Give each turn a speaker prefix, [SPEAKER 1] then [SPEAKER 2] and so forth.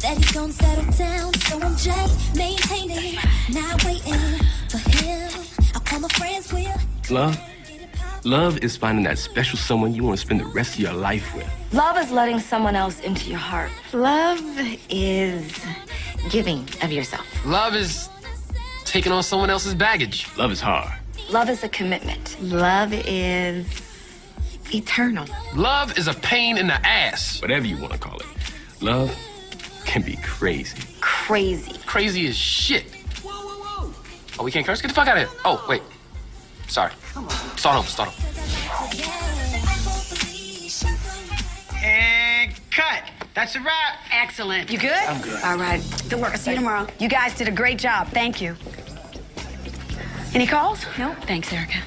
[SPEAKER 1] that he's gonna settle down. So I'm just maintaining, not waiting for him. I'll call my friends with.
[SPEAKER 2] Love? Love is finding that special someone you want to spend the rest of your life with.
[SPEAKER 3] Love is letting someone else into your heart.
[SPEAKER 4] Love is giving of yourself.
[SPEAKER 5] Love is taking on someone else's baggage.
[SPEAKER 2] Love is hard.
[SPEAKER 3] Love is a commitment.
[SPEAKER 4] Love is eternal.
[SPEAKER 5] Love is a pain in the ass.
[SPEAKER 2] Whatever you want to call it. Love can be crazy.
[SPEAKER 3] Crazy.
[SPEAKER 5] Crazy as shit. Oh, we can't curse? Get the fuck out of here. Oh, wait. Sorry. Start over.
[SPEAKER 6] And cut. That's a wrap.
[SPEAKER 7] Excellent. You good?
[SPEAKER 2] I'm good.
[SPEAKER 7] All right. Good work. I'll see you tomorrow. You guys did a great job. Thank you. Any calls?
[SPEAKER 3] Nope.
[SPEAKER 7] Thanks, Erica.